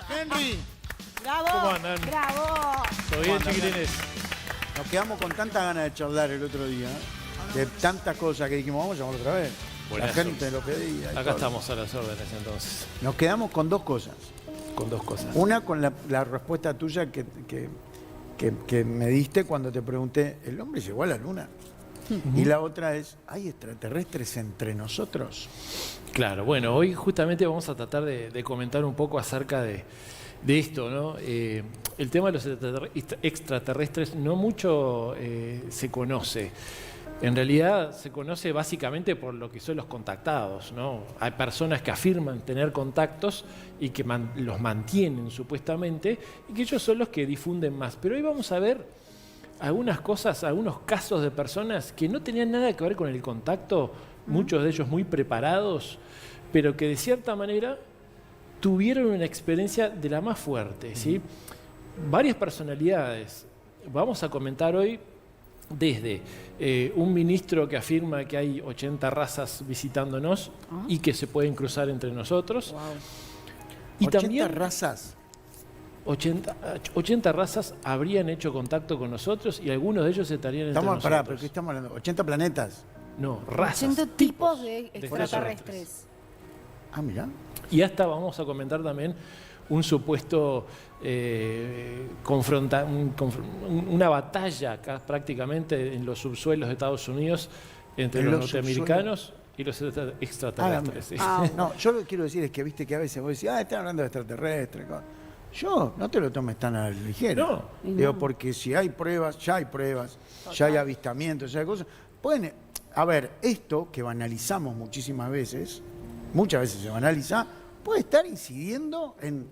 Henry. ¡Bravo! ¿Cómo andan? ¡Bravo! ¿Todo bien, chiquilines? Nos quedamos con tanta ganas de charlar el otro día, de tantas cosas que dijimos, vamos a llamar otra vez. Buenazo. La gente lo pedía. y Acá todo. estamos a las órdenes entonces, Nos quedamos con dos cosas. con dos cosas. Una con la respuesta tuya que me diste cuando te pregunté, ¿el hombre llegó a la luna? Y la otra es, ¿hay extraterrestres entre nosotros? Claro, bueno, hoy justamente vamos a tratar de comentar un poco acerca de esto, ¿no? El tema de los extraterrestres no mucho se conoce. En realidad se conoce básicamente por lo que son los contactados, ¿no? Hay personas que afirman tener contactos y que los mantienen supuestamente y que ellos son los que difunden más. Pero hoy vamos a ver algunas cosas, algunos casos de personas que no tenían nada que ver con el contacto, muchos de ellos muy preparados, pero que de cierta manera tuvieron una experiencia de la más fuerte, ¿sí? Varias personalidades. Vamos a comentar hoy desde un ministro que afirma que hay 80 razas visitándonos y que se pueden cruzar entre nosotros. Wow. Y 80 también razas. 80 razas habrían hecho contacto con nosotros y algunos de ellos estarían entre Estamos, pará, nosotros. ¿pero qué estamos hablando? 80 planetas. No, razas. 80 tipos de extraterrestres. extraterrestres. Ah, mirá. Y hasta vamos a comentar también un supuesto una batalla acá prácticamente en los subsuelos de Estados Unidos entre ¿En los los norteamericanos y los extraterrestres. ¿sí? No, yo lo que quiero decir es que viste que a veces vos decís, están hablando de extraterrestres. Yo, no te lo tomes tan a la ligera. No. Digo, porque si hay pruebas, ya hay pruebas, ya hay avistamientos, ya hay cosas. Pueden, a ver, esto que banalizamos muchísimas veces, muchas veces se banaliza, puede estar incidiendo en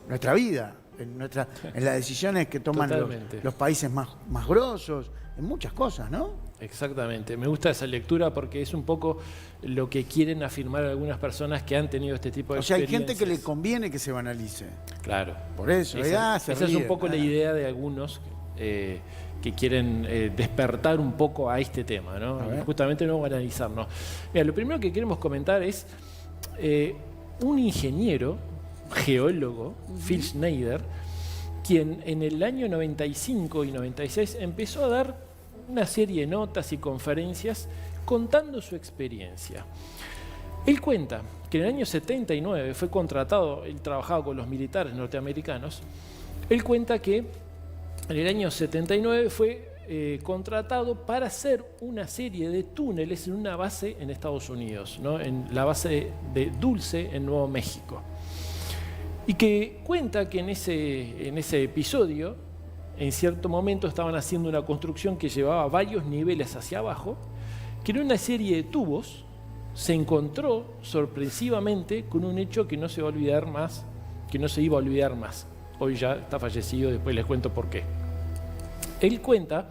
nuestra vida, en las decisiones que toman Totalmente. los países más grosos, en muchas cosas, ¿no? Exactamente, me gusta esa lectura porque es un poco lo que quieren afirmar algunas personas que han tenido este tipo de O sea, hay experiencias. gente que le conviene que se banalice. Claro. Por eso, Esa se es ríen, un poco la idea de algunos que quieren despertar un poco a este tema, ¿no? A ver. Justamente no banalizarnos. Mira, lo primero que queremos comentar es un ingeniero, geólogo, Phil Schneider, quien en el año 95 y 96 empezó a dar una serie de notas y conferencias contando su experiencia. Él cuenta que en el año 79 fue contratado, él trabajaba con los militares norteamericanos, él cuenta que en el año 79 fue contratado para hacer una serie de túneles en una base en Estados Unidos, ¿no? En la base de Dulce, en Nuevo México. Y que cuenta que en ese episodio, en cierto momento estaban haciendo una construcción que llevaba varios niveles hacia abajo, que en una serie de tubos se encontró sorpresivamente con un hecho que no se va a olvidar más, que no se iba a olvidar más. Hoy ya está fallecido, después les cuento por qué. Él cuenta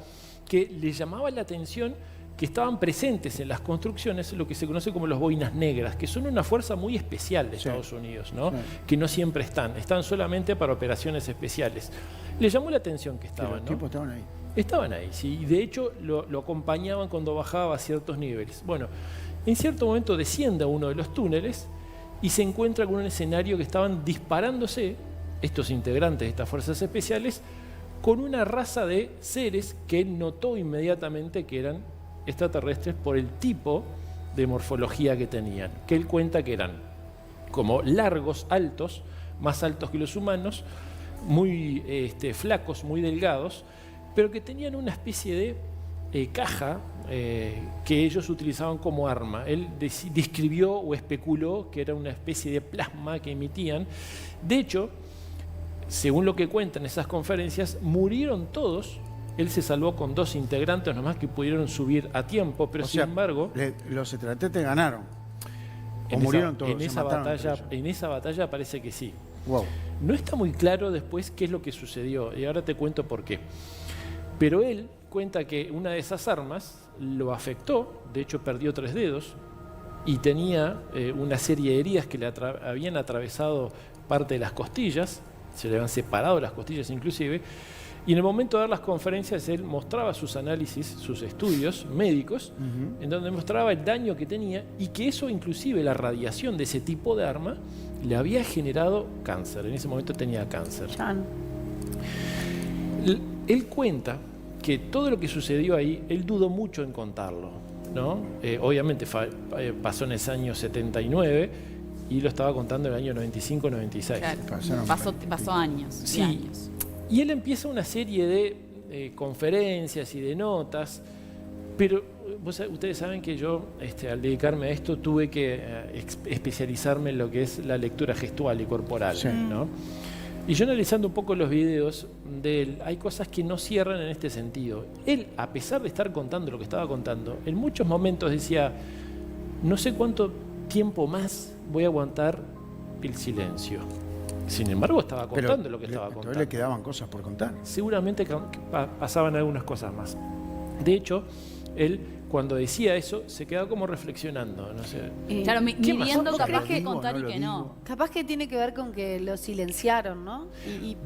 que le llamaba la atención que estaban presentes en las construcciones lo que se conoce como los boinas negras, que son una fuerza muy especial de Estados Unidos, ¿no? Sí. Que no siempre están solamente para operaciones especiales. Le llamó la atención que Sí, estaban, los ¿no? tipos estaban ahí. Estaban ahí, sí, y de hecho lo acompañaban cuando bajaba a ciertos niveles. Bueno, en cierto momento desciende a uno de los túneles y se encuentra con un escenario que estaban disparándose estos integrantes de estas fuerzas especiales con una raza de seres que él notó inmediatamente que eran extraterrestres por el tipo de morfología que tenían, que él cuenta que eran como largos, altos, más altos que los humanos, muy flacos, muy delgados, pero que tenían una especie de caja que ellos utilizaban como arma. Él describió o especuló que era una especie de plasma que emitían. De hecho, según lo que cuentan esas conferencias, murieron todos. Él se salvó con 2 integrantes nomás que pudieron subir a tiempo, pero O sin sea, embargo, los extraterrestres ganaron. O en murieron todos. en se esa mataron entre batalla, ellos. en esa batalla parece que sí. Wow. No está muy claro después qué es lo que sucedió, y ahora te cuento por qué. Pero él cuenta que una de esas armas lo afectó, de hecho perdió 3 dedos, y tenía una serie de heridas que le habían atravesado parte de las costillas, se le habían separado las costillas inclusive, y en el momento de dar las conferencias él mostraba sus análisis, sus estudios médicos, en donde mostraba el daño que tenía y que eso inclusive la radiación de ese tipo de arma le había generado cáncer. En ese momento tenía cáncer. Chan. Él cuenta que todo lo que sucedió ahí, él dudó mucho en contarlo, ¿no? Obviamente pasó en ese año 79 y lo estaba contando en el año 95-96. Claro. Pasaron Pasó años. y Sí. años. Y él empieza una serie de conferencias y de notas, pero ustedes saben que yo, al dedicarme a esto, tuve que especializarme en lo que es la lectura gestual y corporal, Sí. ¿no? Y yo analizando un poco los videos de él, hay cosas que no cierran en este sentido. Él, a pesar de estar contando lo que estaba contando, en muchos momentos decía, no sé cuánto tiempo más voy a aguantar el silencio. Sin embargo, estaba contando lo que estaba Entonces contando. le quedaban cosas por contar. Seguramente que pasaban algunas cosas más. De hecho, él cuando decía eso se quedaba como reflexionando, no sé. Claro, ¿Qué más? midiendo ¿Vos capaz crees que que contar no y lo que digo? no. Capaz que tiene que ver con que lo silenciaron, ¿no?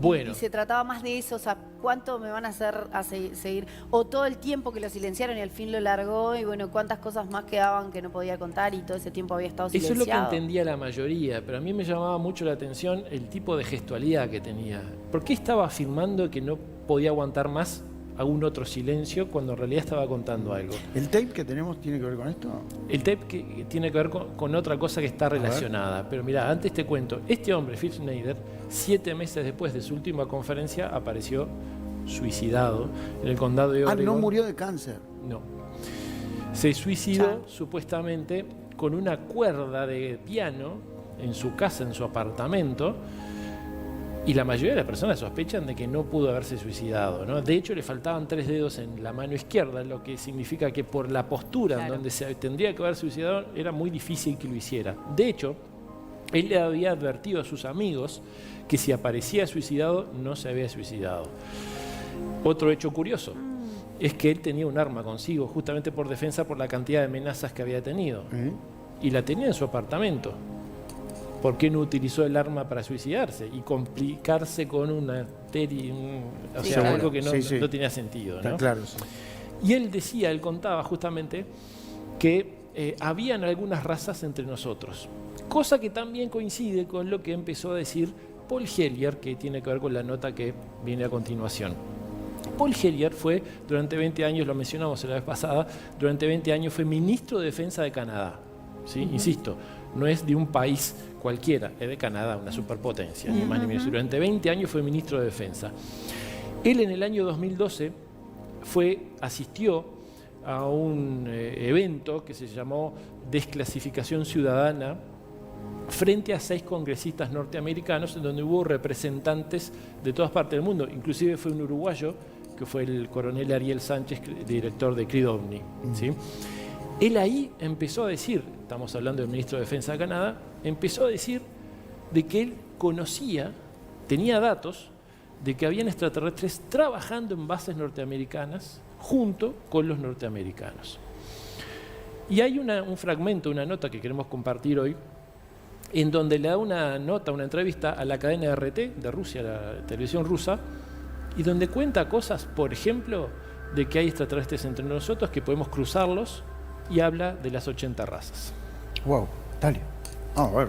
Bueno. Y se trataba más de eso, o sea, ¿cuánto me van a hacer seguir? O todo el tiempo que lo silenciaron y al fin lo largó, y bueno, cuántas cosas más quedaban que no podía contar y todo ese tiempo había estado Eso es lo que silenciado. entendía la mayoría, pero a mí me llamaba mucho la atención el tipo de gestualidad que tenía. ¿Por qué estaba afirmando que no podía aguantar más algún otro silencio cuando en realidad estaba contando algo? ¿El tape que tenemos tiene que ver con esto? El tape que tiene que ver con otra cosa que está relacionada. Pero mira, antes te cuento, este hombre, Phil Schneider, 7 meses después de su última conferencia, apareció suicidado en el condado de Oregon. Ah, no murió de cáncer. No. Se suicidó Chan. supuestamente con una cuerda de piano en su casa, en su apartamento, y la mayoría de las personas sospechan de que no pudo haberse suicidado, ¿no? De hecho, le faltaban 3 dedos en la mano izquierda, lo que significa que por la postura en Claro. donde se tendría que haber suicidado era muy difícil que lo hiciera. De hecho, él le había advertido a sus amigos que si aparecía suicidado, no se había suicidado. Otro hecho curioso es que él tenía un arma consigo, justamente por defensa por la cantidad de amenazas que había tenido. ¿Eh? Y la tenía en su apartamento. ¿Por qué no utilizó el arma para suicidarse y complicarse con una o Sí, sea, claro. algo que no, Sí, sí. no tenía sentido, Está ¿no? claro, sí. Y él decía, él contaba justamente que habían algunas razas entre nosotros, cosa que también coincide con lo que empezó a decir Paul Hellyer, que tiene que ver con la nota que viene a continuación. Paul Hellyer fue, durante 20 años, lo mencionamos la vez pasada, durante 20 años fue ministro de Defensa de Canadá. ¿Sí? Insisto, no es de un país cualquiera, es de Canadá, una superpotencia, ni más ni menos. Durante 20 años fue ministro de Defensa. Él en el año 2012 asistió a un evento que se llamó Desclasificación Ciudadana frente a 6 congresistas norteamericanos, en donde hubo representantes de todas partes del mundo. Inclusive fue un uruguayo, que fue el coronel Ariel Sánchez, director de CRID OVNI. ¿Sí? Él ahí empezó a decir, estamos hablando del ministro de Defensa de Canadá, empezó a decir de que él tenía datos de que habían extraterrestres trabajando en bases norteamericanas junto con los norteamericanos. Y hay un fragmento, una nota que queremos compartir hoy, en donde le da una entrevista a la cadena RT de Rusia, la televisión rusa, y donde cuenta cosas, por ejemplo, de que hay extraterrestres entre nosotros, que podemos cruzarlos, y habla de las 80 razas. Wow, dale. Vamos a ver.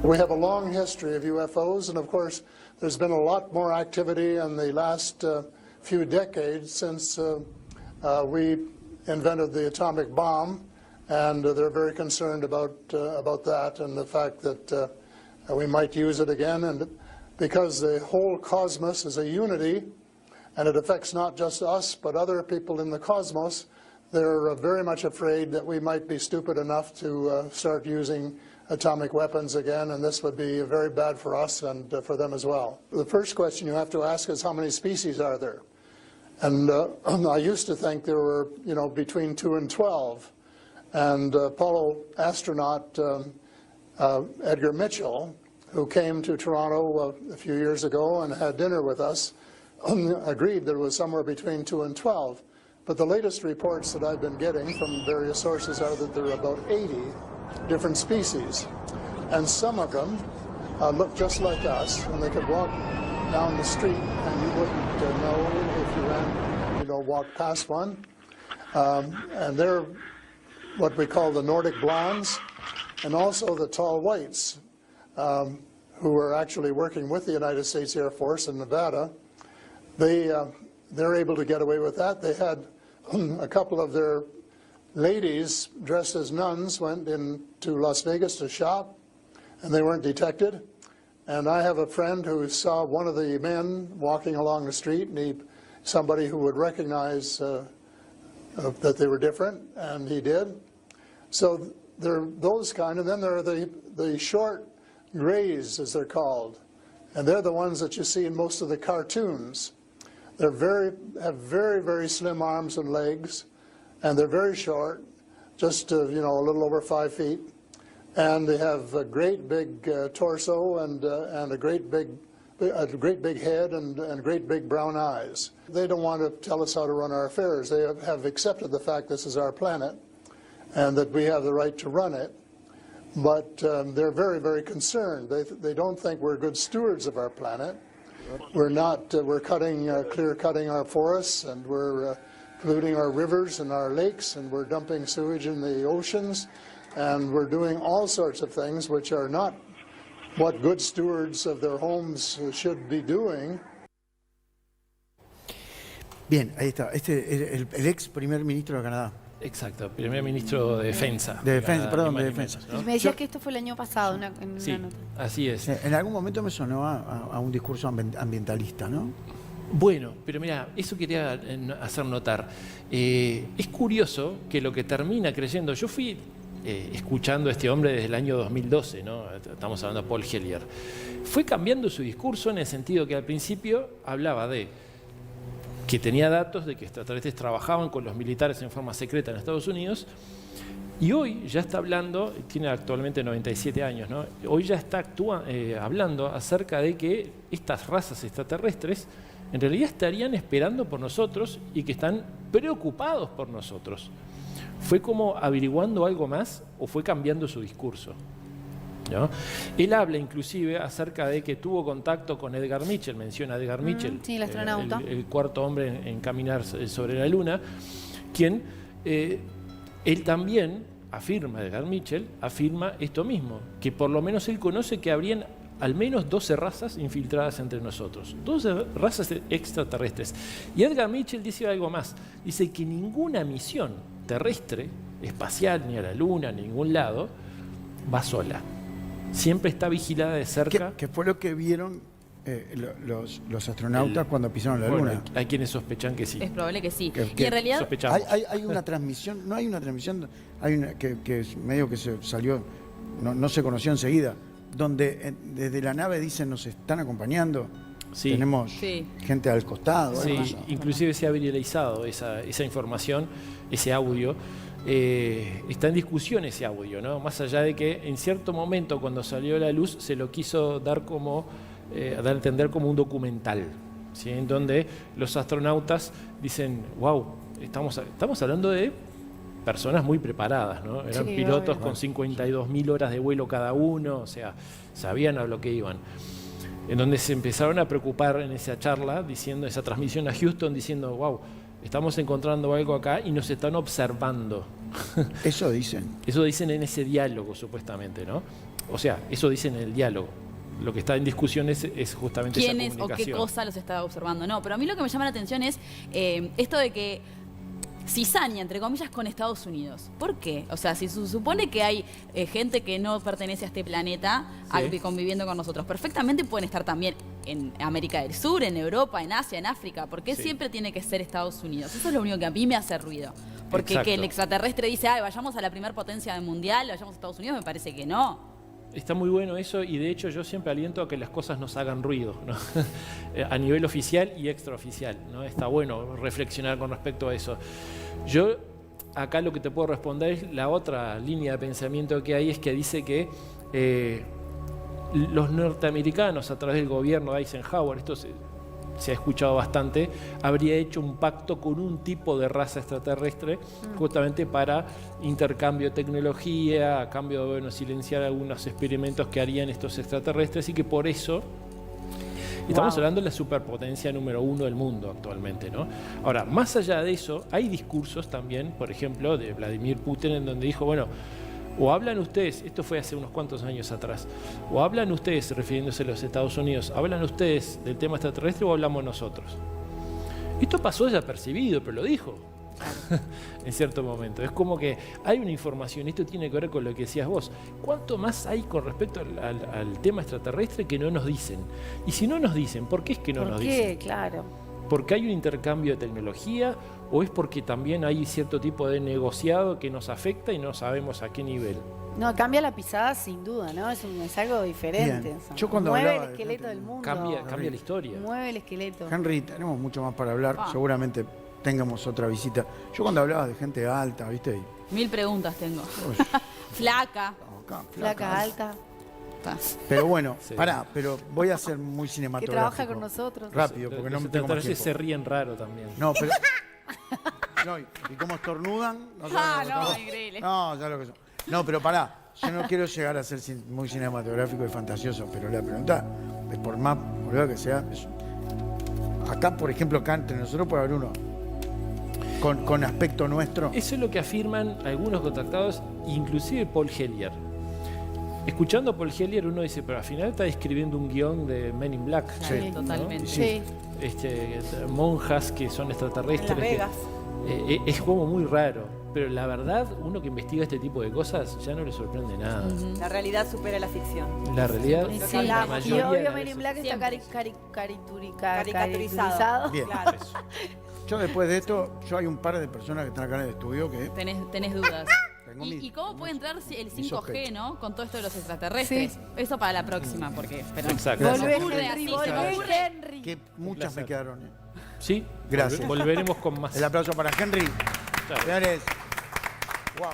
We have a long history of UFOs, and of course, there's been a lot more activity in the last few decades since we invented the atomic bomb, and they're very concerned about that and the fact that we might use it again. And because the whole cosmos is a unity, and it affects not just us, but other people in the cosmos, they're very much afraid that we might be stupid enough to start using atomic weapons again, and this would be very bad for us and for them as well. The first question you have to ask is how many species are there? And I used to think there were, between 2 and 12. And Apollo astronaut Edgar Mitchell, who came to Toronto a few years ago and had dinner with us, agreed there was somewhere between 2 and 12. But the latest reports that I've been getting from various sources are that there are about 80 different species. And some of them look just like us, and they could walk down the street and you wouldn't know if you ran, walked past one. And they're what we call the Nordic blondes. and also the tall whites, who were actually working with the United States Air Force in Nevada. They're able to get away with that. They had a couple of their ladies dressed as nuns went into Las Vegas to shop, and they weren't detected. And I have a friend who saw one of the men walking along the street, and somebody who would recognize that they were different, and he did. So there are those kind, and then there are the short grays, as they're called, and they're the ones that you see in most of the cartoons. They're have very, very slim arms and legs, and they're very short, just a little over 5 feet, and they have a great big torso and a great big head and great big brown eyes. They don't want to tell us how to run our affairs. They have accepted the fact this is our planet and that we have the right to run it, but they're very, very concerned. They don't think we're good stewards of our planet. We're not. We're clear-cutting our forests, and we're polluting our rivers and our lakes, and we're dumping sewage in the oceans, and we're doing all sorts of things which are not what good stewards of their homes should be doing. Bien, ahí está. Este es el ex primer ministro de Canadá. Exacto, primer ministro de Defensa. De Defensa, Canadá, perdón, ni más de ni Defensa. menos, ¿no? Me decías que esto fue el año pasado en Sí, una nota. así es. En algún momento me sonó a un discurso ambientalista, ¿no? Bueno, pero mira, eso quería hacer notar. Es curioso que lo que termina creyendo, yo fui escuchando a este hombre desde el año 2012, ¿no? Estamos hablando de Paul Hellyer, fue cambiando su discurso en el sentido que al principio hablaba de que tenía datos de que extraterrestres trabajaban con los militares en forma secreta en Estados Unidos, y hoy ya está hablando, tiene actualmente 97 años, ¿no? Hoy ya está hablando acerca de que estas razas extraterrestres en realidad estarían esperando por nosotros y que están preocupados por nosotros. ¿Fue como averiguando algo más o fue cambiando su discurso? ¿No? Él habla inclusive acerca de que tuvo contacto con Edgar Mitchell, menciona a Edgar Mitchell, sí, el astronauta. el cuarto hombre en caminar sobre la Luna, quien él también afirma, Edgar Mitchell, afirma esto mismo, que por lo menos él conoce que habrían al menos 12 razas infiltradas entre nosotros, 12 razas extraterrestres. Y Edgar Mitchell dice algo más, dice que ninguna misión terrestre, espacial, ni a la Luna, ni a ningún lado, va sola. Siempre está vigilada de cerca. ¿Qué fue lo que vieron los astronautas cuando pisaron la Luna? Hay quienes sospechan que sí. Es probable que sí. Que y en realidad, sospechamos. Hay una transmisión, no hay una transmisión, hay una que es medio que se salió, no se conoció enseguida, donde desde la nave dicen nos están acompañando, Sí. tenemos Sí. gente al costado. Sí, algo así. inclusive se ha viralizado esa información, ese audio. Está en discusión ese audio, ¿no? Más allá de que en cierto momento cuando salió a la luz se lo quiso dar dar a entender como un documental, ¿sí? En donde los astronautas dicen, wow, estamos hablando de personas muy preparadas, ¿no? Eran Sí, pilotos obvio. con 52.000 horas de vuelo cada uno, o sea, sabían a lo que iban. En donde se empezaron a preocupar en esa charla, diciendo, esa transmisión a Houston, diciendo, wow, estamos encontrando algo acá y nos están observando. Eso dicen. Eso dicen en ese diálogo, supuestamente, ¿no? O sea, eso dicen en el diálogo. Lo que está en discusión es justamente esa quiénes o comunicación. qué cosa los está observando. No, pero a mí lo que me llama la atención es esto de que cizaña, entre comillas, con Estados Unidos. ¿Por qué? O sea, si se supone que hay gente que no pertenece a este planeta Sí. conviviendo con nosotros, perfectamente pueden estar también en América del Sur, en Europa, en Asia, en África. ¿Por qué Sí. siempre tiene que ser Estados Unidos? Eso es lo único que a mí me hace ruido. Porque Exacto. que el extraterrestre dice, ay, vayamos a la primer potencia del mundial, vayamos a Estados Unidos, me parece que no. Está muy bueno eso y de hecho yo siempre aliento a que las cosas nos hagan ruido, ¿no? A nivel oficial y extraoficial, ¿no? Está bueno reflexionar con respecto a eso. Yo acá lo que te puedo responder es la otra línea de pensamiento que hay, es que dice que los norteamericanos a través del gobierno de Eisenhower, esto se ha escuchado bastante, habría hecho un pacto con un tipo de raza extraterrestre justamente para intercambio de tecnología, a cambio de silenciar algunos experimentos que harían estos extraterrestres y que por eso estamos hablando de la superpotencia número 1 del mundo actualmente, ¿no? Ahora, más allá de eso, hay discursos también, por ejemplo, de Vladimir Putin en donde dijo, bueno, O hablan ustedes, esto fue hace unos cuantos años atrás, o hablan ustedes, refiriéndose a los Estados Unidos, hablan ustedes del tema extraterrestre o hablamos nosotros. Esto pasó desapercibido, pero lo dijo en cierto momento. Es como que hay una información, esto tiene que ver con lo que decías vos. ¿Cuánto más hay con respecto al tema extraterrestre que no nos dicen? Y si no nos dicen, ¿por qué es que no nos dicen? ¿Por qué? Claro. ¿Porque hay un intercambio de tecnología o es porque también hay cierto tipo de negociado que nos afecta y no sabemos a qué nivel? No, cambia la pisada sin duda, ¿no? Es algo diferente. Bien. O sea, Yo cuando mueve el hablaba de esqueleto gente- del mundo. Cambia la historia. Mueve el esqueleto. Henry, tenemos mucho más para hablar. Ah. Seguramente tengamos otra visita. Yo cuando hablaba de gente alta, ¿viste? 1000 preguntas tengo. Uy, Flaca. acá, Flaca alta, Pero bueno, Sí. pará, pero voy a ser muy que cinematográfico. trabaja con nosotros. Rápido, porque no Los me tengo más extraterrestres tiempo. se ríen raro también. No, pero... No, y cómo estornudan. No, Ah, saben lo no, que- increíble. No, ya lo que son. No, pero pará. Yo no quiero llegar a ser muy cinematográfico y fantasioso, pero la pregunta es por más boludo que sea. Acá, por ejemplo, acá entre nosotros puede haber uno con aspecto nuestro. Eso es lo que afirman algunos contactados, inclusive Paul Hellyer. Escuchando a Paul Hellyer uno dice, pero al final está escribiendo un guión de Men in Black. Sí, ¿no? totalmente. Sí. Monjas que son extraterrestres. En Las Vegas. Es como muy raro. Pero la verdad, uno que investiga este tipo de cosas ya no le sorprende nada. La realidad supera la ficción. La realidad, Y Lo que sí, hablamos. y mayoría de obvio las Men in veces- Black está Caricaturizado. caricaturizado. Bien. Claro. Yo después de esto, yo hay un par de personas que están acá en el estudio que Tenés dudas. tengo ¿Y cómo puede entrar el 5G, sospechas. ¿no? Con todo esto de los extraterrestres. Sí. Eso para la próxima, porque... Pero Exacto. se me Volvé, ocurre Henry, así, se me volvé, ocurre. Henry. que muchas me placer. quedaron. Sí, Gracias. Volveremos con más. El aplauso para Henry. Chao. Señores, wow.